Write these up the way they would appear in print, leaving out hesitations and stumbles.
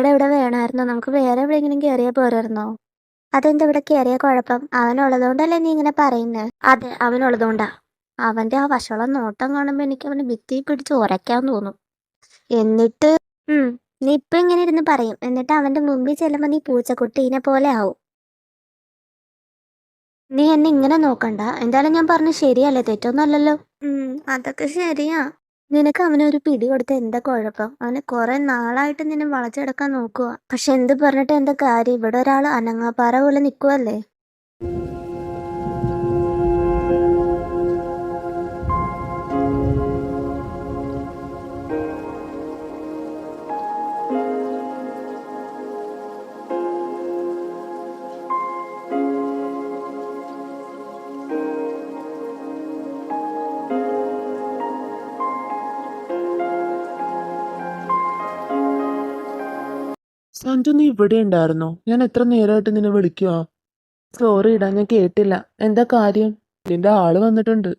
ഞങ്ങളുടെ ഇവിടെ വേണമായിരുന്നോ? നമുക്ക് വേറെ എവിടെയെങ്കിലും കയറിയാൽ പോരായിരുന്നോ? അതെന്താ ഇവിടെ കയറിയ കുഴപ്പം? അവനുള്ളതുകൊണ്ടല്ലേ നീ ഇങ്ങനെ പറയുന്നത്? അതെ, അവനുള്ളതുകൊണ്ടാ. അവന്റെ ആ വഷളം നോട്ടം കാണുമ്പോ എനിക്ക് അവന് ഭിത്തി പിടിച്ച് ഉരയ്ക്കാൻ തോന്നും. എന്നിട്ട് നീ ഇപ്പൊ ഇങ്ങനെ ഇരുന്ന് പറയും, എന്നിട്ട് അവന്റെ മുമ്പിൽ ചെല്ലുമ്പോ നീ പൂച്ചക്കുട്ടീനെ പോലെ ആവും. നീ എന്നെ ഇങ്ങനെ നോക്കണ്ട. എന്തായാലും ഞാൻ പറഞ്ഞ ശരിയല്ലേ? തെറ്റൊന്നുമല്ലല്ലോ. അതൊക്കെ ശരിയാ. നിനക്ക് അവനൊരു പിടി കൊടുത്ത എന്താ കുഴപ്പം? അവന് കുറെ നാളായിട്ട് നിന്നെ വളച്ചെടുക്കാൻ നോക്കുക. പക്ഷെ എന്ത് പറഞ്ഞിട്ട് എന്താ കാര്യം? ഇവിടെ ഒരാൾ അനങ്ങാപ്പാറ പോലെ നിൽക്കുവല്ലേ. സഞ്ജു, നീ ഇവിടെ ഉണ്ടായിരുന്നോ? ഞാൻ എത്ര നേരമായിട്ട് നിന്നെ വിളിക്കുക. സോറി ഇടാ, ഞാൻ കേട്ടില്ല. എന്താ കാര്യം? നിന്റെ ആള് വന്നിട്ടുണ്ട്.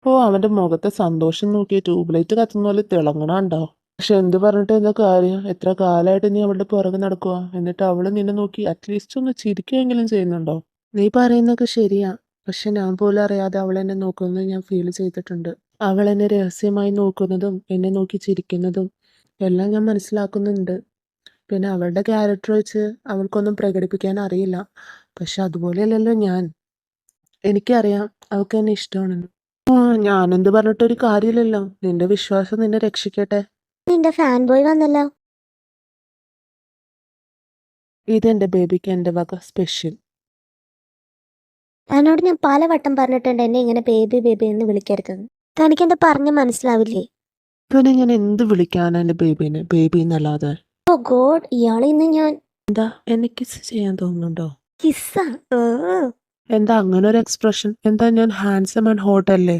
ഓ, അവന്റെ മുഖത്തെ സന്തോഷം നോക്കിയ ട്യൂബ്ലൈറ്റ് കത്തുന്ന പോലെ തിളങ്ങണുണ്ടോ? പക്ഷെ എന്ത് പറഞ്ഞിട്ട് എന്താ കാര്യം? എത്ര കാലമായിട്ട് നീ അവളുടെ പുറകെ നടക്കുക, എന്നിട്ട് അവള് നിന്നെ നോക്കി അറ്റ്ലീസ്റ്റ് ഒന്ന് ചിരിക്കുകയെങ്കിലും ചെയ്യുന്നുണ്ടോ? നീ പറയുന്നൊക്കെ ശരിയാ, പക്ഷെ ഞാൻ പോലും അറിയാതെ അവൾ എന്നെ നോക്കുന്നത് ഞാൻ ഫീൽ ചെയ്തിട്ടുണ്ട്. അവൾ എന്നെ രഹസ്യമായി നോക്കുന്നതും എന്നെ നോക്കി ചിരിക്കുന്നതും എല്ലാം ഞാൻ മനസ്സിലാക്കുന്നുണ്ട്. പിന്നെ അവളുടെ ക്യാരക്ടർ വെച്ച് അവൾക്കൊന്നും പ്രകടിപ്പിക്കാൻ അറിയില്ല. പക്ഷെ അതുപോലെയല്ലല്ലോ ഞാൻ. എനിക്കറിയാം അവൾക്ക് എന്നെ ഇഷ്ടമാണെന്ന്. ഞാനെന്ത് പറഞ്ഞിട്ടൊരു കാര്യമില്ലല്ലോ. നിന്റെ വിശ്വാസം നിന്നെ രക്ഷിക്കട്ടെ. നിന്റെ ഫാൻ ബോയ് വന്നല്ലോ. ഇതെന്റെ ബേബിക്ക് എന്റെ വക സ്പെഷ്യൽ. തന്നോട് ഞാൻ പലവട്ടം പറഞ്ഞിട്ടുണ്ട് എന്നെ ഇങ്ങനെ ബേബി ബേബി എന്ന് വിളിക്കരുതെന്ന്. തനിക്കെന്താ പറഞ്ഞ് മനസ്സിലാവില്ലേ? പിന്നെ ഞാൻ എന്ത് വിളിക്കാനാ എന്റെ ബേബീനെ? ബേബി എന്നല്ലാതെ. ഓ ഗോഡ്, ഇയാളെ ഇന്ന് ഞാൻ എന്താ, എന്നെ കിസ് ചെയ്യാൻ തോന്നുന്നുണ്ടോ? കിസ്സാ? എന്താ അങ്ങനെ ഒരു എക്സ്പ്രഷൻ? എന്താ, ഞാൻ ഹാൻസം ആൻഡ് ഹോട്ട് അല്ലേ?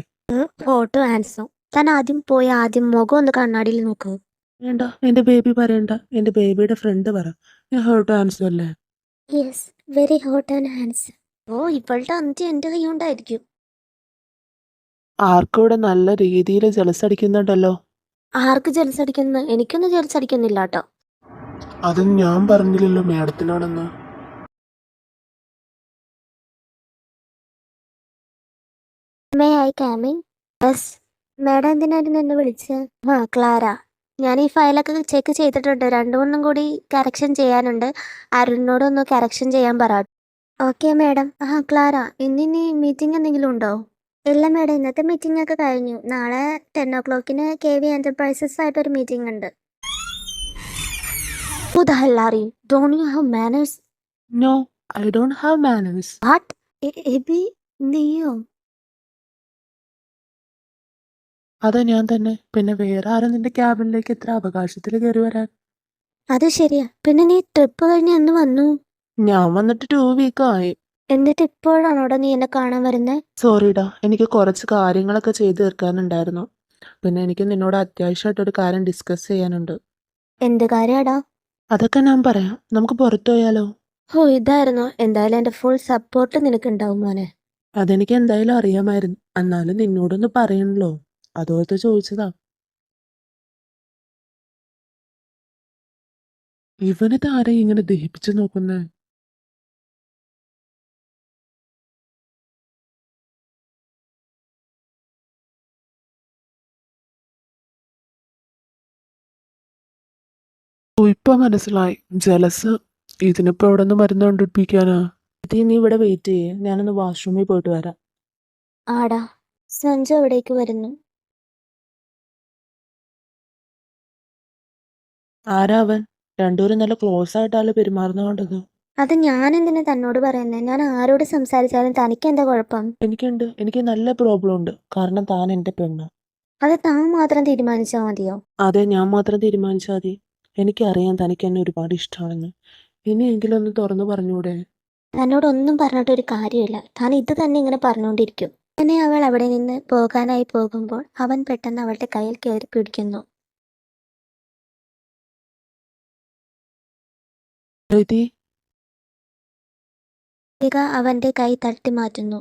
Photo answer. താൻ ആദ്യം മുഖം ഒന്ന് കണ്ണാടിയിൽ നോക്കൂ. വേണ്ട, എന്റെ ബേബി പറയണ്ട. എന്റെ ബേബിയുടെ ഫ്രണ്ട് പറ. ഞാൻ ഹോട്ട് ഹാൻസം അല്ലേ? Yes, very hot and handsome. Oh, ഇവളുടെ അന്ത്യം എൻ്റെ കൈ കൊണ്ടായിരിക്കും. ആർക്കും ഇവിടെ നല്ല രീതിയിൽ ജലസടിക്കുന്നുണ്ടല്ലോ. ആർക്ക് ജലസടിക്കുന്നു? എനിക്കൊന്നും ജലസടിക്കുന്നില്ല കേട്ടോ. അത് ഞാൻ പറഞ്ഞില്ലല്ലോ മേഡത്തിനോടൊന്ന്. May I coming? Yes. Madam എന്തിനായിരുന്നു എന്നെ വിളിച്ചത്? ക്ലാര. ഞാൻ ഈ ഫയലൊക്കെ ചെക്ക് ചെയ്തിട്ടുണ്ട്. 2-3 കൂടി കറക്ഷൻ ചെയ്യാനുണ്ട്. അരുണിനോടൊന്ന് കറക്ഷൻ ചെയ്യാൻ പറ. Okay madam. ക്ലാര, ഇന്നിനി മീറ്റിംഗ് എന്തെങ്കിലും ഉണ്ടോ? ഇല്ല മേഡം, ഇന്നത്തെ മീറ്റിംഗ് ഒക്കെ കഴിഞ്ഞു. നാളെ 10 o'clock KV Enterprises ആയിട്ടൊരു മീറ്റിംഗ് ഉണ്ട്. Who the hell are you? Don't you have manners? No, I don't have manners. What? Abi, നീയോ? അതാ ഞാൻ തന്നെ. പിന്നെ വേറെ ആരും നിന്റെ ക്യാബിനിലേക്ക് എത്ര അവകാശത്തിൽ കയറി വരാൻ? അത് ശരിയാ. പിന്നെ നീ ട്രിപ്പ് കഴിഞ്ഞ് എന്ന് വന്നു? ഞാൻ വന്നിട്ട് 2 week ആയി. എന്നിട്ട് ഇപ്പോഴാണോടാ നീ എന്നെ കാണാൻ വരുന്നത്? സോറിടാ, എനിക്ക് കുറച്ച് കാര്യങ്ങളൊക്കെ ചെയ്തു തീർക്കാനുണ്ടായിരുന്നു. പിന്നെ എനിക്ക് നിന്നോട് അത്യാവശ്യമായിട്ടൊരു കാര്യം ഡിസ്കസ് ചെയ്യാനുണ്ട്. എന്ത് കാര്യാടാ? അതൊക്കെ ഞാൻ പറയാം. നമുക്ക് പുറത്തു പോയാലോ? ഓ, ഇതായിരുന്നോ? എന്തായാലും എൻ്റെ ഫുൾ സപ്പോർട്ട് നിനക്കുണ്ടാവും മോനെ. അതെനിക്ക് എന്തായാലും അറിയാമായിരുന്നു. എന്നാലും നിന്നോടൊന്ന് പറയണല്ലോ, അതോർത്ത് ചോദിച്ചതാ. ഇവനിത് ആരെയും ഇങ്ങനെ ദഹിപ്പിച്ചു നോക്കുന്നേ? ഓ, ഇപ്പൊ മനസ്സിലായി. ജലസ്. ഇതിനിപ്പോ എവിടെ നിന്ന് മരുന്ന് കണ്ടുപിടിക്കാനാ? ഇത് നീ ഇവിടെ വെയിറ്റ് ചെയ്യേ, ഞാനൊന്ന് വാഷ്റൂമിൽ പോയിട്ട് വരാം. ആടാ. സഞ്ജു എവിടേക്ക് വരുന്നു? ആരാ അവൻ? രണ്ടുപേരും നല്ല ക്ലോസ് ആയിട്ടാണ് പെരുമാറുന്ന കണ്ടത്. അത് ഞാൻ എന്തിനാ തന്നോട് പറയുന്നത്? ഞാൻ ആരോട് സംസാരിച്ചാലും തനിക്ക് എന്താ കുഴപ്പം? എനിക്ക് നല്ല പ്രോബ്ലം ഉണ്ട്. കാരണം താൻ എന്റെ പെണ്ണ്. അത് താൻ മാത്രം തീരുമാനിച്ചാൽ മതിയോ? അതെ, ഞാൻ മാത്രം തീരുമാനിച്ചാൽ മതി. എനിക്കറിയാം തനിക്ക് എന്നെ ഒരുപാട് ഇഷ്ടമാണെന്ന്. ഇനിയെങ്കിലും ഒന്ന് തുറന്നു പറഞ്ഞൂടെ? തന്നോടൊന്നും പറഞ്ഞിട്ടൊരു കാര്യമില്ല. താൻ ഇത് തന്നെ ഇങ്ങനെ പറഞ്ഞുകൊണ്ടിരിക്കും. അങ്ങനെ അവൾ അവിടെ നിന്ന് പോകാനായി പോകുമ്പോൾ അവൻ പെട്ടെന്ന് അവളുടെ കയ്യിൽ കയറി പിടിക്കുന്നു. പ്രീതി. അവന്റെ കൈ തട്ടി മാറ്റുന്നു.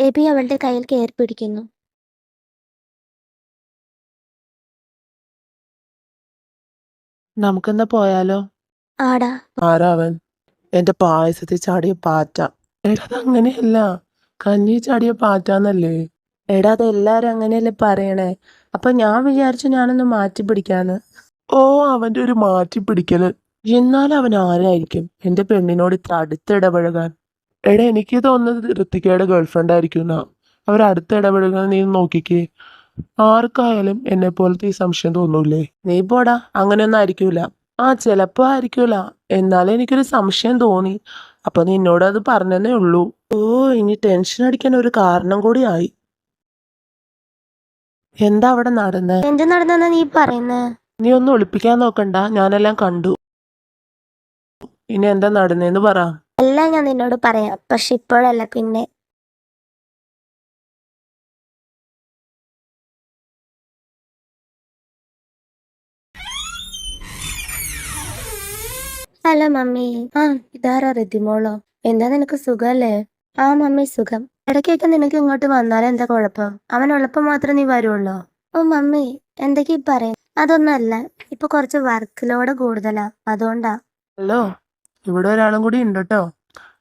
എബി അവളുടെ കയ്യിൽ കയറി പിടിക്കുന്നു. നമുക്കെന്നാ പോയാലോ? ആടാ. ആരാ അവൻ? എന്റെ പായസത്തിൽ ചാടിയ പാറ്റ. എടാ അതങ്ങനെയല്ല, കഞ്ഞി ചാടിയ പാറ്റാന്നല്ലേ? എടാ അതെല്ലാരും അങ്ങനെയല്ലേ പറയണേ. അപ്പൊ ഞാൻ വിചാരിച്ചു ഞാനൊന്ന് മാറ്റി പിടിക്കാന്ന്. ഓ, അവന്റെ ഒരു മാറ്റി പിടിക്കല്. എന്നാലും അവൻ ആരായിരിക്കും എന്റെ പെണ്ണിനോട് ഇത്ര അടുത്തിടപഴകാൻ? എടാ എനിക്ക് തോന്നുന്നത് ഋത്തികയുടെ ഗേൾഫ്രണ്ട് ആയിരിക്കും എന്നാ. അവരടുത്ത് ഇടപെടുന്നത് നീ നോക്കിക്കേ. ആർക്കായാലും എന്നെ പോലത്തെ ഈ സംശയം തോന്നൂലേ? നീ പോടാ, അങ്ങനെയൊന്നും ആയിരിക്കൂല. ആ ചിലപ്പോ ആയിരിക്കൂല, എന്നാലും എനിക്കൊരു സംശയം തോന്നി. അപ്പൊ നിന്നോട് അത് പറഞ്ഞതേ ഉള്ളൂ. ഓ, ഇനി ടെൻഷൻ അടിക്കാൻ ഒരു കാരണം കൂടി ആയി. എന്താ അവിടെ നടന്നേ? എന്ത് നടന്നെന്നാ നീ പറയുന്നേ? നീ ഒന്നും ഒളിപ്പിക്കാൻ നോക്കണ്ട, ഞാനെല്ലാം കണ്ടു. ഇനി എന്താ നടന്നേന്ന് പറ. എല്ലാം ഞാൻ നിന്നോട് പറയാം, പക്ഷെ ഇപ്പോഴല്ല, പിന്നെ. Hello mummy. ആ, ഇതാരാ ഋതിമോളോ? എന്താ നിനക്ക് സുഖല്ലേ? ആ മമ്മി സുഖം. ഇടയ്ക്കൊക്കെ നിനക്ക് ഇങ്ങോട്ട് വന്നാലും എന്താ കുഴപ്പം? അവനുള്ളപ്പം മാത്രം നീ വരുള്ളോ? ഓ മമ്മി, എന്തൊക്കെയാ പറയാ? അതൊന്നുമല്ല, ഇപ്പൊ കുറച്ച് വർക്ക് ലോഡ് കൂടുതലാ, അതുകൊണ്ടാ. ഹലോ, ഇവിടെ ഒരാളും കൂടി ഉണ്ട് കേട്ടോ.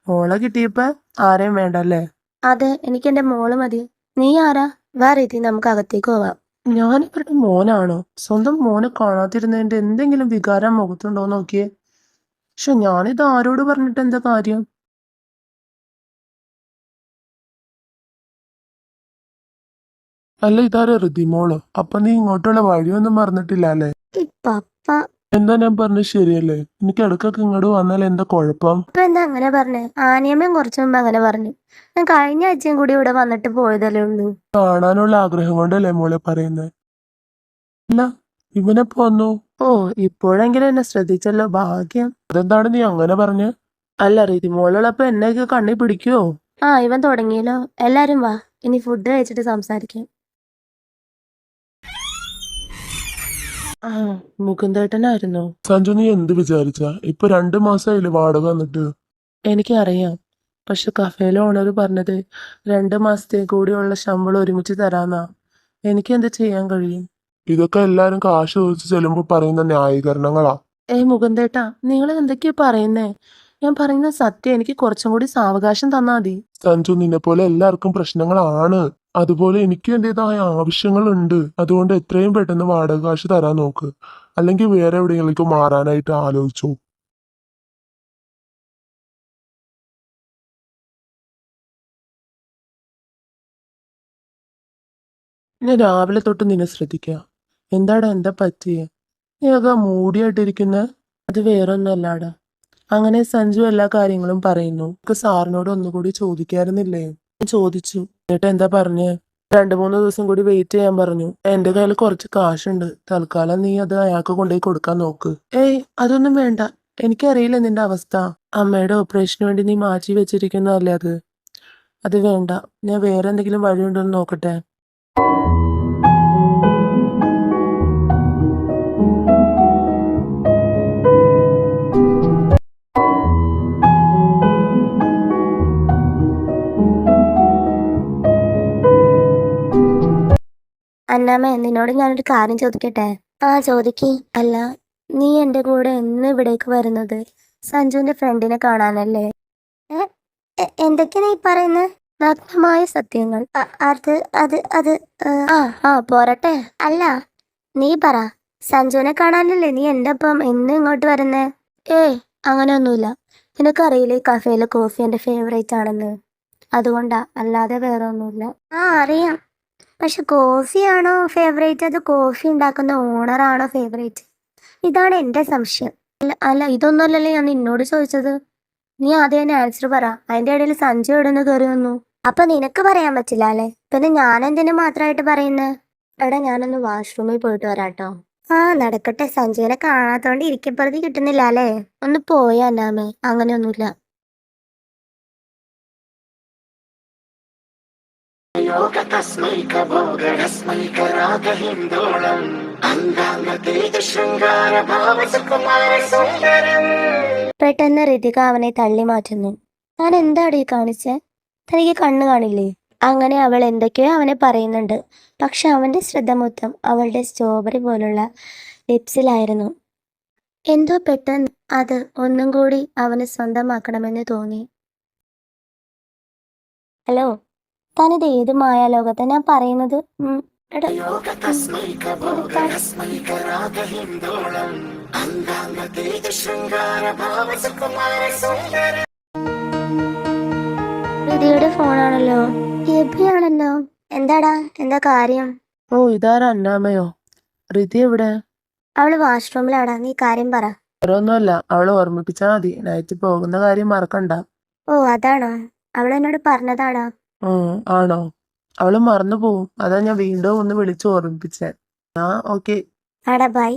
മോളെ കിട്ടിയപ്പോ ആരെയും വേണ്ടല്ലേ? അതെ, എനിക്ക് എന്റെ മോള് മതി. നീ ആരാ? വാ രീതി, നമുക്ക് അകത്തേക്ക് പോവാം. ഞാൻ ഇവരുടെ മോനാണോ? സ്വന്തം മോനെ കാണാതിരുന്നതിന്റെ എന്തെങ്കിലും വികാരം മുഖത്തുണ്ടോ നോക്കിയേ. പക്ഷെ ഞാനിത് ആരോട് പറഞ്ഞിട്ട് എന്താ കാര്യം? അല്ല, ഇതാരാ ഋതിമോളോ? അപ്പൊ നീ ഇങ്ങോട്ടുള്ള വഴിയൊന്നും മറന്നിട്ടില്ല അല്ലേ? ഈ പപ്പ. എന്താ ഞാൻ പറഞ്ഞത് ശരിയല്ലേ? എനിക്ക് ഇടയ്ക്കൊക്കെ ഇങ്ങോട്ട് വന്നാൽ എന്താ കുഴപ്പം? ഇപ്പൊ എന്താ അങ്ങനെ പറഞ്ഞേ? ആനിയമ്മയും കുറച്ചു മുമ്പ് അങ്ങനെ പറഞ്ഞു. ഞാൻ കഴിഞ്ഞ ആഴ്ചയും കൂടി ഇവിടെ വന്നിട്ട് പോയതല്ലേ ഉള്ളൂ. കാണാനുള്ള ആഗ്രഹം കൊണ്ടല്ലേ മോളെ പറയുന്നത്? അല്ല, ഇവനെപ്പോ വന്നു? ഓ, ഇപ്പോഴെങ്കിലും എന്നെ ശ്രദ്ധിച്ചല്ലോ, ഭാഗ്യം. അതെന്താണ് നീ അങ്ങനെ പറഞ്ഞ്? അല്ല, ഋതിമോളുള്ളപ്പോ എന്നെയൊക്കെ കണ്ണി പിടിക്കുവോ? ആ, ഇവൻ തുടങ്ങിയല്ലോ. എല്ലാരും വാ, ഇനി ഫുഡ് കഴിച്ചിട്ട് സംസാരിക്കാം. ആ, മുകുന്ദേട്ടനായിരുന്നോ? സഞ്ജു, നീ എന്ത് വിചാരിച്ച? ഇപ്പൊ 2 മാസമായില്ലേ വാടക വന്നിട്ട്? എനിക്കറിയാം, പക്ഷെ കഫേയിലെ ഓണർ പറഞ്ഞത് 2 മാസത്തേക്ക് കൂടിയുള്ള ശമ്പളം ഒരുമിച്ച് തരാന്നാ. എനിക്ക് എന്ത് ചെയ്യാൻ കഴിയും? ഇതൊക്കെ എല്ലാരും കാശ് ചോദിച്ചു ചെല്ലുമ്പോ പറയുന്ന ന്യായീകരണങ്ങളാ. മുകുന്ദേട്ടാ, നിങ്ങൾ എന്തൊക്കെയാ പറയുന്നേ? ഞാൻ പറയുന്ന സത്യം, എനിക്ക് കുറച്ചും കൂടി സാവകാശം തന്നാ മതി. സഞ്ജു, നിന്നെ പോലെ എല്ലാവർക്കും പ്രശ്നങ്ങളാണ്. അതുപോലെ എനിക്കും എന്റേതായ ആവശ്യങ്ങളുണ്ട്. അതുകൊണ്ട് എത്രയും പെട്ടെന്ന് വാടക കാശ് തരാൻ നോക്ക്. അല്ലെങ്കിൽ വേറെ എവിടെയെങ്കിലും മാറാനായിട്ട് ആലോചിച്ചോ. ഞാൻ രാവിലെ തൊട്ട് നിന്നെ ശ്രദ്ധിക്കുക. എന്താ പറ്റിയേ? നീയൊക്കെ മൂടിയായിട്ടിരിക്കുന്ന? അത് വേറൊന്നുമല്ലാടാ. അങ്ങനെ സഞ്ജു എല്ലാ കാര്യങ്ങളും പറയുന്നു. നമുക്ക് സാറിനോട് ഒന്നുകൂടി ചോദിക്കാറുന്നില്ലേ? ഞാൻ ചോദിച്ചു. എന്നിട്ട് എന്താ പറഞ്ഞേ? 2-3 ദിവസം കൂടി വെയിറ്റ് ചെയ്യാൻ പറഞ്ഞു. എന്റെ കയ്യിൽ കുറച്ച് കാശുണ്ട്. തൽക്കാലം നീ അത് അയാൾക്ക് കൊണ്ടുപോയി കൊടുക്കാൻ നോക്ക്. ഏയ്, അതൊന്നും വേണ്ട. എനിക്കറിയില്ല നിന്റെ അവസ്ഥ. അമ്മയുടെ ഓപ്പറേഷന് വേണ്ടി നീ മാറ്റി വെച്ചിരിക്കുന്നതല്ലേ അത്. അത് വേണ്ട. ഞാൻ വേറെ എന്തെങ്കിലും വഴിയുണ്ടോ എന്ന് നോക്കട്ടെ. അന്നാമ്മേ, നിന്നോട് ഞാനൊരു കാര്യം ചോദിക്കട്ടെ? ആ, ചോദിക്ക്. അല്ല, നീ എന്റെ കൂടെ എന്ന് ഇവിടേക്ക് വരുന്നത് സഞ്ജുവിന്റെ ഫ്രണ്ടിനെ കാണാനല്ലേ? എന്തൊക്കെയാ നീ പറയുന്നത്? നഗ്നമായ സത്യങ്ങൾ. അത് അത് അത് ആ ആ പോരട്ടെ. അല്ല, നീ പറ, സഞ്ജുവിനെ കാണാനല്ലേ നീ എന്റെ ഒപ്പം എന്നും ഇങ്ങോട്ട് വരുന്നേ? ഏയ്, അങ്ങനെയൊന്നുമില്ല. നിനക്കറിയില്ലേ കഫേയിലെ കോഫി എന്റെ ഫേവറേറ്റ് ആണെന്ന്. അതുകൊണ്ടാ, അല്ലാതെ വേറെ ഒന്നുമില്ല. ആ, അറിയാം. പക്ഷെ കോഫിയാണോ ഫേവറേറ്റ്, അത് കോഫി ഉണ്ടാക്കുന്ന ഓണറാണോ ഫേവറേറ്റ്? ഇതാണ് എൻ്റെ സംശയം. അല്ല അല്ല, ഇതൊന്നുമല്ലല്ലോ ഞാൻ നിന്നോട് ചോദിച്ചത്. നീ ആദ്യം തന്നെ ആൻസർ പറ. അതിൻ്റെ ഇടയിൽ സഞ്ജു എവിടെ നിന്ന് കയറി വന്നു? അപ്പൊ നിനക്ക് പറയാൻ പറ്റില്ല അല്ലേ? പിന്നെ ഞാൻ എന്തിനു മാത്രമായിട്ട് പറയുന്നത്? എടാ, ഞാനൊന്ന് വാഷ്റൂമിൽ പോയിട്ട് വരാട്ടോ. ആ, നടക്കട്ടെ. സഞ്ജുവിനെ കാണാത്തോണ്ട് ഇരിക്കപ്പുറത്ത് കിട്ടുന്നില്ല അല്ലേ? ഒന്ന് പോയാ അന്നാമേ, അങ്ങനെയൊന്നുമില്ല. പെട്ടെന്ന് ഋതിക അവനെ തള്ളി മാറ്റുന്നു. താൻ എന്താടി കാണിച്ചേ? തനിക്ക് കണ്ണു കാണില്ലേ? അങ്ങനെ അവൾ എന്തൊക്കെയോ അവനെ പറയുന്നുണ്ട്. പക്ഷെ അവന്റെ ശ്രദ്ധ മൊത്തം അവളുടെ സ്ട്രോബെറി പോലുള്ള ലിപ്സിലായിരുന്നു. എന്തോ പെട്ടെന്ന് അത് ഒന്നും കൂടി അവന് സ്വന്തമാക്കണമെന്ന് തോന്നി. ഹലോ, താനിത് ഏത് മായാലോകത്താ ഞാൻ പറയുന്നത്? എടാ, ഹൃതിയുടെ ഫോണാണല്ലോ. എബിയാണല്ലോ. എന്താടാ, എന്താ കാര്യം? ഓ, ഇതാരാ അന്നാമയോ? റിതി എവിടെ? അവള് വാഷ്റൂമിലാടാ, നീ കാര്യം പറ. വേറൊന്നുമല്ല, അവള് ഓർമ്മിപ്പിച്ചാ മതി. നൈറ്റ് പോകുന്ന കാര്യം മറക്കണ്ട. ഓ, അതാണോ? അവളെന്നോട് പറഞ്ഞതാടാ. ആണോ? അവള് മറന്നു പോവും. അതാ ഞാൻ വീണ്ടും ഒന്ന് വിളിച്ചു ഓർമ്മിപ്പിച്ചേ. ആ, ഓക്കെ. ആടാ ബൈ.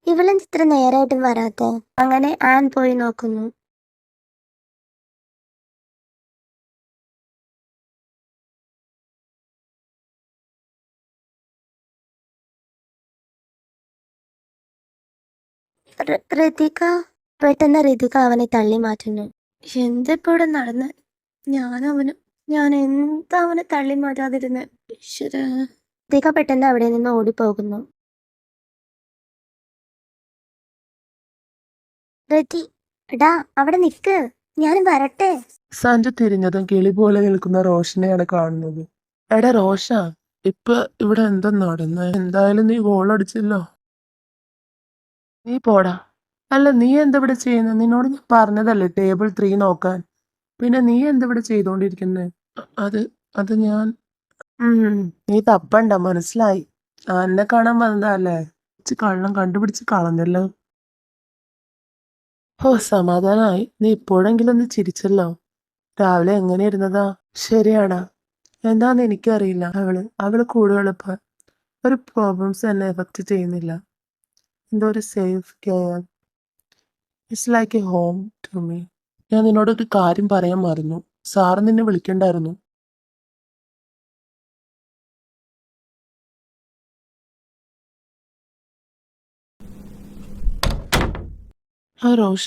ഇവളെന്ത് ഇത്ര നേരായിട്ടും വരാത്തെ? അങ്ങനെ ആൻ പോയി നോക്കുന്നു. ഋതിക. പെട്ടെന്ന് ഋതിക അവനെ തള്ളി മാറ്റുന്നു. എന്തിപ്പോ ഇവിടെ നടന്ന്? ഞാൻ എന്താ അവനെ തള്ളി മാറ്റാതിരുന്ന്? ഋതിക പെട്ടെന്ന് അവിടെ നിന്ന് ഓടിപ്പോകുന്നു. ഋതി, എടാ അവിടെ നിക്ക്, ഞാൻ വരട്ടെ. സഞ്ജു തിരിഞ്ഞതും കിളി പോലെ നിൽക്കുന്ന റോഷനെയാണ് കാണുന്നത്. എടാ റോഷ, ഇപ്പൊ ഇവിടെ എന്താ നടന്നേ? എന്തായാലും നീ ഗോളടിച്ചല്ലോ. നീ പോടാ. അല്ല, നീ എന്താ ഇവിടെ ചെയ്യുന്നത്? നിന്നോട് ഞാൻ പറഞ്ഞതല്ലേ ടേബിൾ 3 നോക്കാൻ. പിന്നെ നീ എന്താ ഇവിടെ ചെയ്തോണ്ടിരിക്കുന്നേ? അത് അത് ഞാൻ നീ തപ്പണ്ട, മനസ്സിലായി. എന്നെ കാണാൻ വന്നതല്ലേ? കള്ളം കണ്ടുപിടിച്ച് കളഞ്ഞല്ലോ. ഓ, സമാധാനായി. നീ ഇപ്പോഴെങ്കിലും ഒന്ന് ചിരിച്ചല്ലോ. രാവിലെ എങ്ങനെ ഇരുന്നതാ? ശരിയാടാ, എന്താന്ന് എനിക്കറിയില്ല. അവള് കൂടുതൽ ഇപ്പൊ ഒരു പ്രോബ്ലംസ് എന്നെ എഫക്ട് ചെയ്യുന്നില്ല. എന്തോ ഒരു safe care. It's like a home to me. ഞാൻ നിന്നോടൊരു കാര്യം പറയാൻ മറന്നു. സാറ് നിന്നെ വിളിക്കണ്ടായിരുന്നു. ആ റോഷ,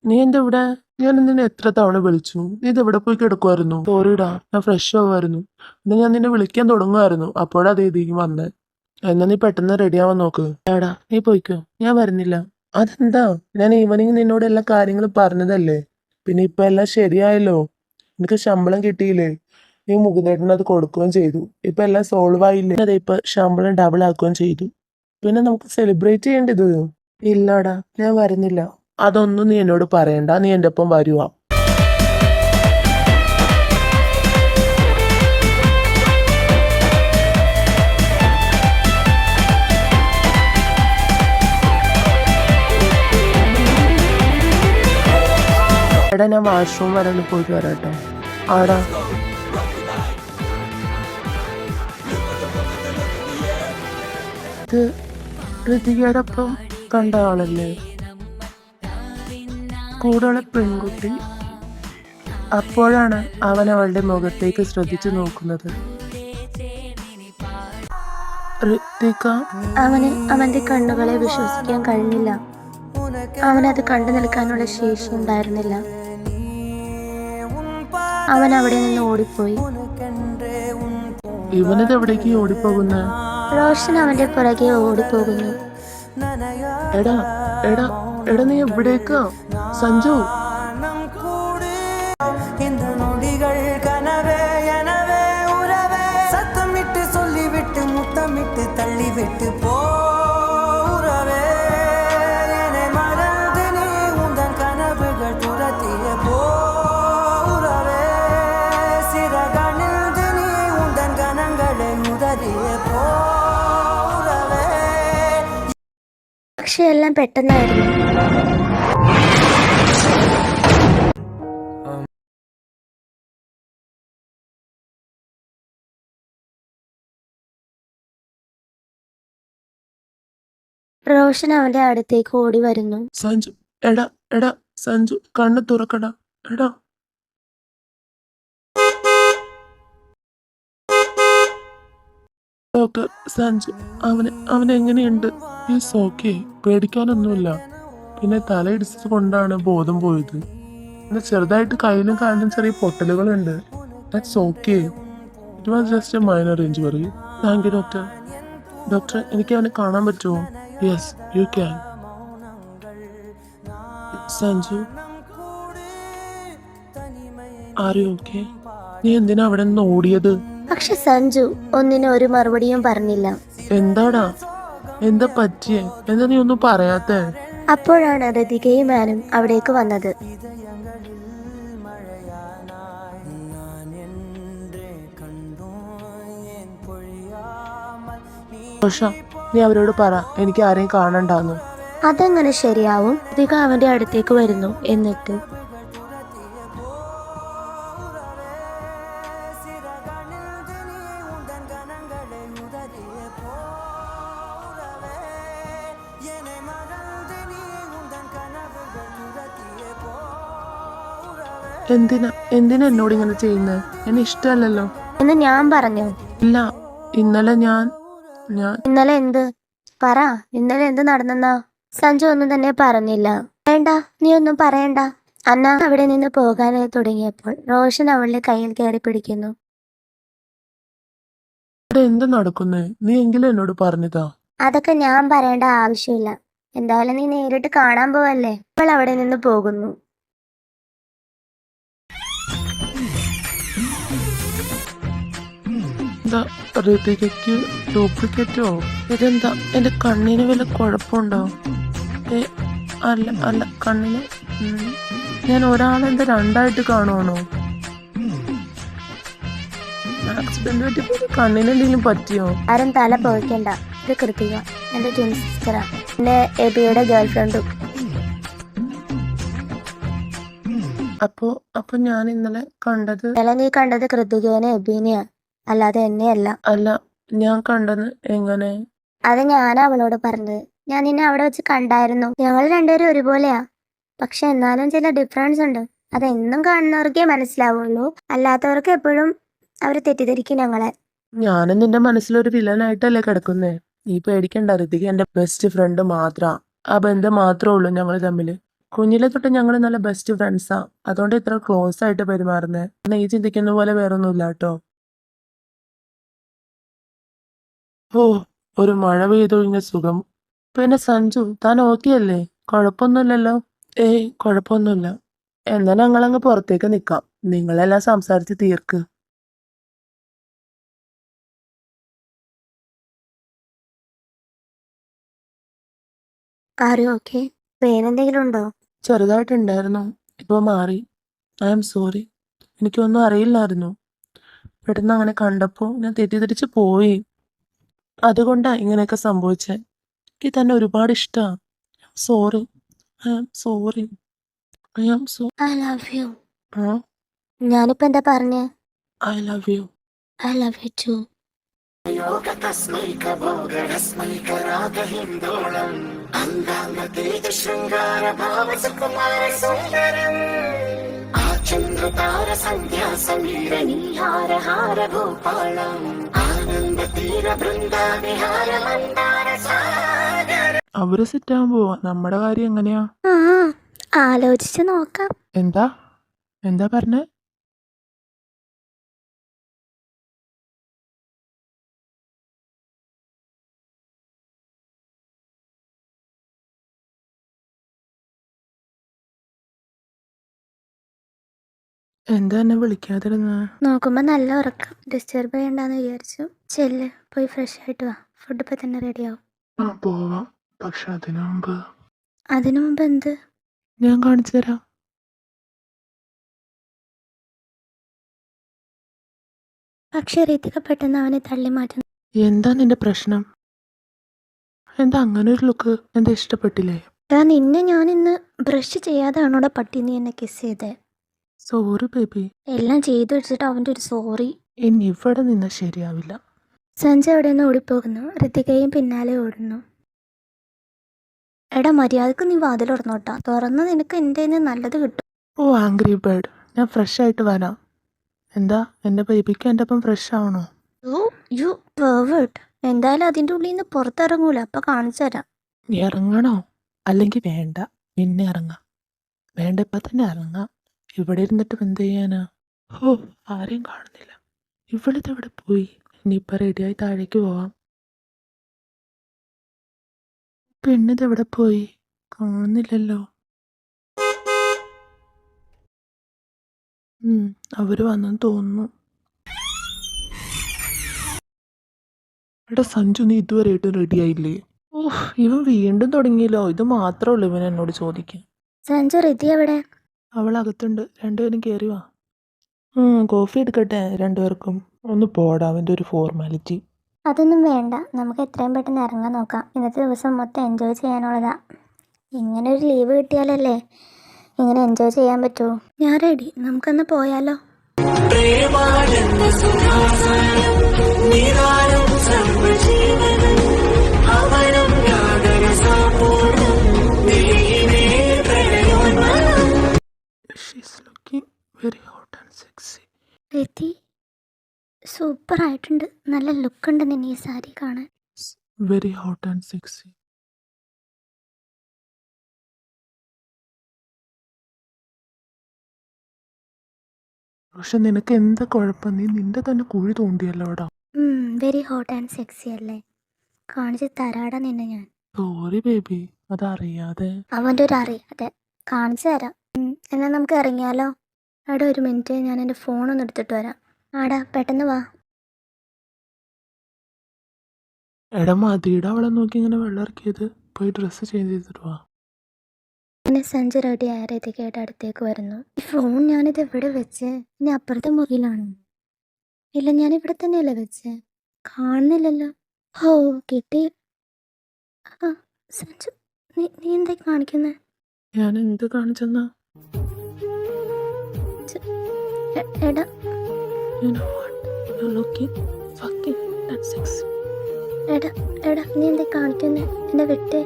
നീ എന്താ ഇവിടെ? ഞാൻ നിന്നെ എത്ര തവണ വിളിച്ചു. നീ ഇതെവിടെ പോയി കിടക്കുമായിരുന്നു? സോറിടാ, ഞാൻ ഫ്രഷ് ആവുമായിരുന്നു. പിന്നെ ഞാൻ നിന്നെ വിളിക്കാൻ തുടങ്ങുമായിരുന്നു. അപ്പോഴാ ദീദിക്ക് വന്നേ. എന്നാ നീ പെട്ടെന്ന് റെഡി ആവാൻ നോക്ക്. എടാ, നീ പോയിക്കോ, ഞാൻ വരുന്നില്ല. അതെന്താ? ഞാൻ ഈവനിങ് നിന്നോട് എല്ലാ കാര്യങ്ങളും പറഞ്ഞതല്ലേ. പിന്നെ ഇപ്പൊ എല്ലാം ശരിയായല്ലോ. നിനക്ക് ശമ്പളം കിട്ടിയില്ലേ? നീ മുകുന്ദേട്ടന് അത് കൊടുക്കുകയും ചെയ്തു. ഇപ്പൊ എല്ലാം സോൾവ് ആയില്ലേ? അതെ, ഇപ്പൊ ശമ്പളം ഡബിൾ ആക്കുകയും ചെയ്തു. പിന്നെ നമുക്ക് സെലിബ്രേറ്റ് ചെയ്യേണ്ടത്. ഇല്ലാടാ, ഞാൻ വരുന്നില്ല. അതൊന്നും നീ എന്നോട് പറയണ്ട. നീ എൻ്റെ ഒപ്പം വരുവാ. എടാ, ഞാൻ വാഷ്റൂം വരെ ഒന്ന് പോയിട്ട് വരാട്ടോ. ആടാ. ഇത് ഋതികയുടെ ഒപ്പം കണ്ട ആളല്ലേ? കൂടെയുള്ള പെൺകുട്ടി. അപ്പോഴാണ് അവൻ അവളുടെ മുഖത്തേക്ക് ശ്രദ്ധിച്ചു നോക്കുന്നത്. ഋതിക. അവന് അവന്റെ കണ്ണുകളെ വിശ്വസിക്കാൻ കഴിഞ്ഞില്ല. അവനത് കണ്ടു നിൽക്കാനുള്ള ശേഷി ഉണ്ടായിരുന്നില്ല. അവൻ അവിടെ നിന്ന് ഓടിപ്പോയി. ഇവനത് എവിടേക്ക് ഓടിപ്പോകുന്ന? റോഷൻ അവന്റെ പുറകെ ഓടിപ്പോകുന്നു. എടാ എടാ എടാ, നീ എവിടേക്കാ? സഞ്ജു. தள்ளிவிட்டு போ. പക്ഷെ എല്ലാം പെട്ടെന്നായിരുന്നു. റോഷൻ അവന്റെ അടുത്തേക്ക് ഓടി വരുന്നു. സഞ്ജു. എടാ എടാ സഞ്ജു, കണ്ണ് തുറക്കടാ. എടാ. ഡോക്ടർ സഞ്ജു, അവൻ എങ്ങനെയുണ്ട്? ഈസ് ഓക്കെ, പേടിക്കാനൊന്നുമില്ല. പിന്നെ തലയിടിച്ചത് കൊണ്ടാണ് ബോധം പോയത്. പിന്നെ ചെറുതായിട്ട് കയ്യിലും കാലിലും ചെറിയ പൊട്ടലുകളുണ്ട്. That's okay. It was just a minor injury. Thank you doctor. Doctor, എനിക്ക് അവനെ കാണാൻ പറ്റുമോ? Yes, you can. Sanju, are you okay? നീ എന്തിനാ അവിടെ നിന്ന് ഓടിയത്? പക്ഷെ സഞ്ജു ഒന്നിനും ഒരു മറുപടിയും പറഞ്ഞില്ല. എന്താടാ, എന്താ പറ്റിയേ? എന്താ നീ ഒന്നും പറയാത്തെ? അപ്പോഴാണ് ഋതികയും ആനും അവിടേക്ക് വന്നത്. റോഷ, നീ അവരോട് പറ എനിക്ക് ആരെയും കാണണ്ടാന്ന്. അതെങ്ങനെ ശരിയാവും? ഋതിക അവന്റെ അടുത്തേക്ക് വരുന്നു. എന്നിട്ട് എന്തിനാ എന്നോട് ഇങ്ങനെ ചെയ്യുന്നത്? എന്നെ ഇഷ്ടമല്ലല്ലോ. എന്ന് ഞാൻ പറഞ്ഞു. ഇല്ല, ഇന്നലെ ഞാൻ ഇന്നലെ എന്ത്? പറ, ഇന്നലെ എന്ത് നടന്നെന്നാ? സഞ്ജു ഒന്നും തന്നെ പറഞ്ഞില്ല. വേണ്ട, നീ ഒന്നും പറയണ്ട. അന്ന അവിടെ നിന്ന് പോകാനായി തുടങ്ങിയപ്പോൾ റോഷൻ അവളുടെ കയ്യിൽ കയറി പിടിക്കുന്നു. ഇവിടെ എന്ത് നടക്കുന്നേ? നീ എങ്കിലും എന്നോട് പറഞ്ഞതാ. അതൊക്കെ ഞാൻ പറയേണ്ട ആവശ്യമില്ല. എന്തായാലും നീ നേരിട്ട് കാണാൻ പോവല്ലേ. അവൾ അവിടെ നിന്ന് പോകുന്നു. എന്താ ഋതികയ്ക്ക് ഡ്യൂപ്ലിക്കേറ്റോ? ഇതെന്താ, എന്റെ കണ്ണിന് വല്ല കുഴപ്പമുണ്ടോ? അല്ല കണ്ണിന് ഞാൻ ഒരാളെന്താ രണ്ടായിട്ട് കാണുവാണോ? ആക്സിഡന്റ് പറ്റിയപ്പോ കണ്ണിന് എന്തെങ്കിലും പറ്റിയോ? ആരും തല പോയിക്കണ്ട. ഇത് കൃതിക, എന്റെ ട്വിൻ സിസ്റ്ററാ, എന്റെ എബിയുടെ ഗേൾ ഫ്രണ്ടും. അപ്പൊ ഞാൻ ഇന്നലെ കണ്ടത്? നീ കണ്ടത് കൃതികേനെ എബീനെയാ, അല്ലാതെ എന്നെയല്ല. അല്ല, ഞാൻ കണ്ടത് എങ്ങനെ? അത് ഞാനാ അവളോട് പറഞ്ഞത്. ഞാൻ നിന്നെ അവിടെ വെച്ച് കണ്ടായിരുന്നു. ഞങ്ങൾ രണ്ടുപേരും ഒരുപോലെയാ. പക്ഷെ എന്നാലും ചില ഡിഫറൻസ് ഉണ്ട്. അതെന്നും കാണുന്നവർക്കേ മനസ്സിലാവുള്ളൂ. അല്ലാത്തവർക്ക് എപ്പോഴും അവർ തെറ്റിദ്ധരിക്കും ഞങ്ങളെ. ഞാനും നിന്റെ മനസ്സിലൊരു വില്ലനായിട്ടല്ലേ കിടക്കുന്നേ. നീ പേടിക്കണ്ട, ഋതിക എന്റെ ബെസ്റ്റ് ഫ്രണ്ട് മാത്രാ. ആ ബന്ധം മാത്രമേ ഉള്ളൂ ഞങ്ങൾ തമ്മില്. കുഞ്ഞിലെ തൊട്ട് ഞങ്ങൾ നല്ല ബെസ്റ്റ് ഫ്രണ്ട്സാ. അതുകൊണ്ട് ഇത്ര ക്ലോസ് ആയിട്ട് പെരുമാറുന്നേ. നീ ചിന്തിക്കുന്ന പോലെ വേറൊന്നുമില്ല കേട്ടോ. ഓ, ഒരു മഴ പെയ്തൊഴിഞ്ഞ സുഖം. പിന്നെ സഞ്ജു, താൻ ഓക്കെ അല്ലേ? കുഴപ്പമൊന്നുമില്ലല്ലോ? ഏയ്, കുഴപ്പമൊന്നുമില്ല. എന്നാ ഞങ്ങളങ്ങ് പുറത്തേക്ക് നിക്കാം. നിങ്ങളെല്ലാം സംസാരിച്ച് തീർക്ക്. ആരും ഓക്കെ? പേരെന്തെങ്കിലും ഉണ്ടോ? ചെറുതായിട്ടുണ്ടായിരുന്നു, ഇപ്പൊ മാറി. I am sorry. എനിക്കൊന്നും അറിയില്ലായിരുന്നു. പെട്ടെന്ന് അങ്ങനെ കണ്ടപ്പോൾ ഞാൻ തെറ്റിദ്ധരിച്ച് പോയി. അതുകൊണ്ടാ ഇങ്ങനെയൊക്കെ സംഭവിച്ചേ. എനിക്ക് തന്നെ ഒരുപാട് ഇഷ്ടമാണ്. Sorry, I am sorry, I am so. I love you. ആ, ഞാനിപ്പോ എന്താ പറഞ്ഞേ? I love you. I love you too. അവര് സെറ്റാകാൻ പോവാ. നമ്മുടെ കാര്യം എങ്ങനെയാ? ആലോചിച്ച് നോക്കാം. എന്താ പറഞ്ഞേ? എന്താ എന്നെ വിളിക്കാതിരുന്ന? നോക്കുമ്പോ നല്ല ഉറക്കം. ഡിസ്റ്റർബ് ചെയ്യണ്ടെന്ന് വിചാരിച്ചു. ചെല്ല്, പോയി ഫ്രഷ് ആയിട്ട് വാ. ഫുഡ് ഇപ്പൊ തന്നെ റെഡിയാവും. ആ, പോവാം. പക്ഷെ അതിനു മുമ്പ് എന്ത്? ഞാൻ കാണിച്ചു തരാം. പക്ഷെ ഋതിക പെട്ടെന്ന് അവനെ തള്ളി മാറ്റുന്നു. എന്താ നിന്റെ പ്രശ്നം? എന്താ അങ്ങനെ ഒരു ലുക്ക്? എന്താ ഇഷ്ടപ്പെട്ടില്ലേ? നിന്നെ ഞാൻ ഇന്ന് ബ്രഷ് ചെയ്യാതെയാണോടെ പട്ടി നീ എന്നെ കിസ് ചെയ്തേ? Sorry baby. എല്ലാം ചെയ്തു വെച്ചിട്ട് അവൻ്റെ ഒരു സോറി. ഇനി ഇവിടെ നിന്നാ ശരിയാവില്ല. സഞ്ജയ് അവിടെ നിന്ന് ഓടിപ്പോകുന്നു. ഋതികയും പിന്നാലെ ഓടുന്നു. എടാ, മര്യാദക്ക് നീ വാതിൽ തുറന്നോട്ടാ. തുറന്ന് നിനക്ക് എൻ്റെ നല്ലത് കിട്ടും. ഓ, ആംഗ്രി ബേർഡ്. ഞാൻ ഫ്രഷ് ആയിട്ട് വരാം. എന്താ, എൻ്റെ ബേബിക്ക് എൻ്റെ ഒപ്പം ഫ്രഷ് ആവണോ? U pervert. എന്തായാലും അതിൻ്റെ ഉള്ളിൽ നിന്ന് പുറത്തിറങ്ങൂല. അപ്പൊ കാണിച്ചു തരാം. നീ ഇറങ്ങണോ? അല്ലെങ്കിൽ വേണ്ട, പിന്നെ ഇറങ്ങാം. വേണ്ട, ഇപ്പൊ തന്നെ ഇറങ്ങാം. ഇവിടെ ഇരുന്നിട്ട് എന്ത് ചെയ്യാനാ? ഓ, ആരെയും കാണുന്നില്ല. ഇവിടെവിടെ പോയി? ഇനിയിപ്പോൾ റെഡിയായി താഴേക്ക് പോവാം. പെണ്ണിതെവിടെ പോയി? കാണുന്നില്ലല്ലോ. അവര് വന്നെന്ന് തോന്നുന്നു. എടാ സഞ്ജു, നീ ഇതുവരെയായിട്ടും റെഡി ആയില്ലേ? ഓഹ്, ഇവൻ വീണ്ടും തുടങ്ങിയല്ലോ. ഇത് മാത്രമേ ഉള്ളൂ ഇവൻ എന്നോട് ചോദിക്കാൻ. സഞ്ജു, റിതി എവിടെ? അവൾ അകത്തുണ്ട്. രണ്ടുപേരും കയറി വാ. കോഫി എടുക്കട്ടെ രണ്ടുപേർക്കും? ഒന്ന് പോടാ, അവൻ്റെ ഒരു ഫോർമാലിറ്റി. അതൊന്നും വേണ്ട, നമുക്ക് എത്രയും പെട്ടെന്ന് ഇറങ്ങാൻ നോക്കാം. ഇന്നത്തെ ദിവസം മൊത്തം എൻജോയ് ചെയ്യാനുള്ളതാ. ഇങ്ങനെ ഒരു ലീവ് കിട്ടിയാലല്ലേ ഇങ്ങനെ എൻജോയ് ചെയ്യാൻ പറ്റൂ. ഞാൻ റെഡി, നമുക്കൊന്ന് പോയാലോ? പ്രേമാനന്ദ സുധാസാരം നിരാരം സർവജീവനം അവനം യാഗരസാപൂർണം നീനേ പ്രളയോന്മനം. She's looking very hot and sexy. Riti super ആയിട്ടുണ്ട്. നല്ല ലുക്ക് ഉണ്ട് നിന്നെ ഈ സാരി കാണാൻ. Very hot and sexy. പക്ഷെ നിനക്ക് എന്താ കുഴപ്പം? നീ നിന്റെ തന്നെ കുഴി തോണ്ടിയല്ലോ അവിടെ. വെരി ഹോട്ട് ആൻഡ് സെക്സി അല്ലേ? കാണിച്ച് തരാടാ നിന്നെ ഞാൻ. സോറി ബേബി, അതറിയാതെ. അവൻ്റെ ഒരു അറിയാതെ കാണിച്ചു തരാം. എന്നാൽ നമുക്ക് ഇറങ്ങിയാലോ? ആടാ ഒരു മിനിറ്റ്, ഞാൻ എൻ്റെ ഫോണൊന്ന് എടുത്തിട്ട് വരാം. ആടാ പെട്ടെന്ന് വാ. എടാ മതിയുടെ അവളെ നോക്കി ഇങ്ങനെ വെള്ളം ഇറക്കിയത്. പോയി ഡ്രസ്സ് ചേഞ്ച് ചെയ്തിട്ട് വാ. പിന്നെ സഞ്ജു റെഡി ആയ രീതിക്കായിട്ട് അടുത്തേക്ക് വരുന്നു. ഈ ഫോൺ ഞാനിത് എവിടെ വെച്ച്? ഇനി അപ്പുറത്തെ മുറിയിലാണോ? ഇല്ല, ഞാൻ ഇവിടെ തന്നെയല്ലേ വെച്ച്. കാണുന്നില്ലല്ലോ. ഓ, കിട്ടി. ആ സഞ്ജു, നീ എന്താ കാണിക്കുന്നത്? ഞാൻ എന്ത് കാണിച്ചെന്നാ? എടാ You know what? You're looking fucking and sexy. എടാ നീ എന്താ കാണിക്കുന്നത്? എന്നെ വിട്ടേ.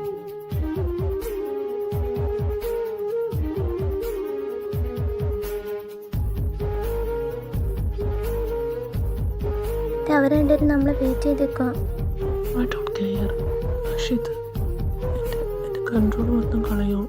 അവരെൻ്റെ നമ്മളെ വെയിറ്റ് ചെയ്തേക്കോ. I don't care. പക്ഷേ ഇത് എൻ്റെ കൺട്രോൾ മൊത്തം കളയോ?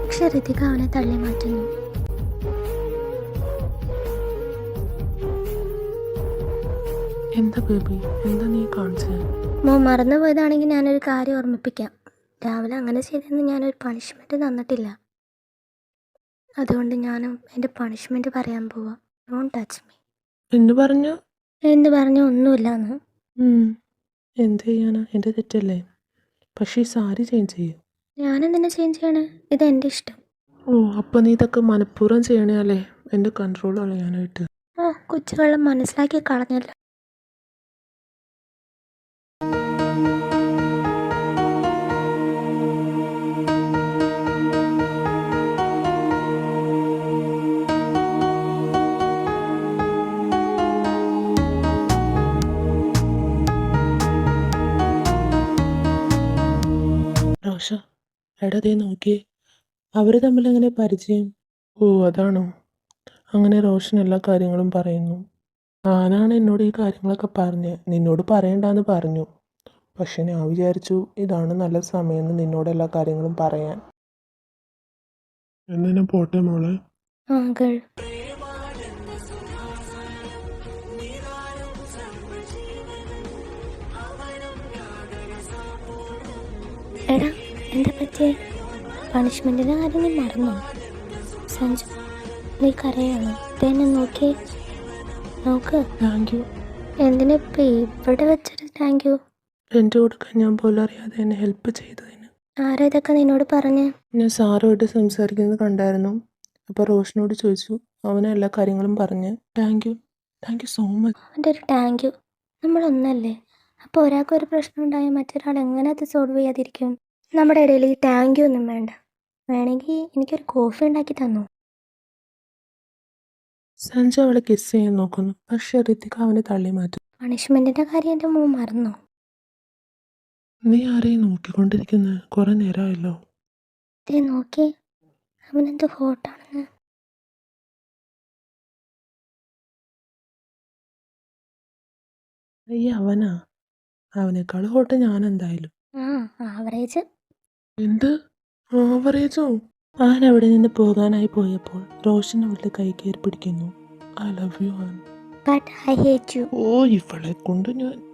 പക്ഷെ ഋതിക അവനെ തള്ളി മാറ്റുന്നു. എന്താ ബേബി, എന്താ നീ കാണിച്ചത്? മറന്നു പോയതാണെങ്കിൽ ഞാനൊരു കാര്യം ഓർമ്മിപ്പിക്കാം. രാവിലെ അങ്ങനെ ചെയ്തെന്ന് ഞാനൊരു പണിഷ്മെൻറ്റ് തന്നിട്ടില്ല. അതുകൊണ്ട് ഞാനും എൻ്റെ പണിഷ്മെൻറ്റ് പറയാൻ പോവാം. Don't touch me. എന്ത് പറഞ്ഞു? എന്ത് പറഞ്ഞു? ഒന്നുമില്ലാന്ന്. എന്ത് ചെയ്യാനാ? എൻ്റെ തെറ്റല്ലേ? പക്ഷേ ഈ സാരി ചേഞ്ച് ചെയ്യും. ഞാനെന്തിനാ ചേഞ്ച് ചെയ്യണേ? ഇതെൻ്റെ ഇഷ്ടം. ഓ, അപ്പം നീ ഇതൊക്കെ മനഃപൂർവ്വം ചെയ്യണേ അല്ലേ? എൻ്റെ കൺട്രോൾ കളയാനായിട്ട്. ഓ, കൊച്ചുവെള്ളം മനസ്സിലാക്കി കളഞ്ഞല്ലോ. റോഷ, എടാ ദേ നോക്കിയേ, അവർ തമ്മിൽ എങ്ങനെ പരിചയം? ഓ അതാണോ? അങ്ങനെ റോഷൻ എല്ലാ കാര്യങ്ങളും പറയുന്നു. ഞാനാണ് എന്നോട് ഈ കാര്യങ്ങളൊക്കെ പറഞ്ഞ് നിന്നോട് പറയണ്ടെന്ന് പറഞ്ഞു. പക്ഷെ ഞാൻ വിചാരിച്ചു ഇതാണ് നല്ല സമയമെന്ന് നിന്നോട് എല്ലാ കാര്യങ്ങളും പറയാൻ. എന്നാ പോട്ടെ മോളെ. അങ്കിൾ, എടാ എന്താ പറ്റിയേ? പണിഷ്മെൻറ്റിൻ്റെ കാര്യം നീ മറന്നോ? സഞ്ജു, നീ കരയാണോ? ഇതെന്നെ നോക്കി നോക്ക്. Thank you. എന്തിനിപ്പോൾ ഇവിടെ വെച്ചിട്ട് താങ്ക് യു? എൻ്റെ കൊടുക്കാൻ ഞാൻ പോലും അറിയാതെ എന്നെ ഹെൽപ്പ് ചെയ്തതിന്. ആരാ ഇതൊക്കെ നിന്നോട് പറഞ്ഞ്? ഞാൻ സാറുമായിട്ട് സംസാരിക്കുന്നത് കണ്ടായിരുന്നു. അപ്പോൾ റോഷനോട് ചോദിച്ചു, അവനെ എല്ലാ കാര്യങ്ങളും പറഞ്ഞ്. Thank you so much. അവൻ്റെ ഒരു താങ്ക് യു. നമ്മളൊന്നല്ലേ? അപ്പോൾ ഒരാൾക്കൊരു പ്രശ്നം ഉണ്ടായാൽ മറ്റൊരാൾ എങ്ങനെ അത് സോൾവ് ചെയ്യാതിരിക്കും? നമ്മുടെ ഇടയിൽ ഈ താങ്ക് യു ഒന്നും വേണ്ട. വേണമെങ്കിൽ എനിക്കൊരു കോഫി ഉണ്ടാക്കി തന്നു. സഞ്ജു അവളെ കിസ് ചെയ്യാൻ നോക്കുന്നു. പക്ഷെ ഋതിക അവനെ തള്ളി മാറ്റും. പണിഷ്മെൻറ്റിൻ്റെ കാര്യം എൻ്റെ മോൻ മറന്നോ? നീ ആരെയും നോക്കിക്കൊണ്ടിരിക്കുന്നത്? കുറെ നേരമായല്ലോ. ദേ നോക്കി, അവനെന്ത് ഹോട്ടാണെന്ന്. ഈ അവനാ? അവനേക്കാൾ ഹോട്ട് ഞാൻ എന്തായാലും. ആവറേജ്. എന്ത് ആവറേജോ? ആൻ അവിടെ നിന്ന് പോകാനായി പോയപ്പോൾ റോഷൻ അവളുടെ കൈ കയറി പിടിക്കുന്നു. I love you Ann. But I hate you. ഓ, ഇവളെ കൊണ്ട് ഞാൻ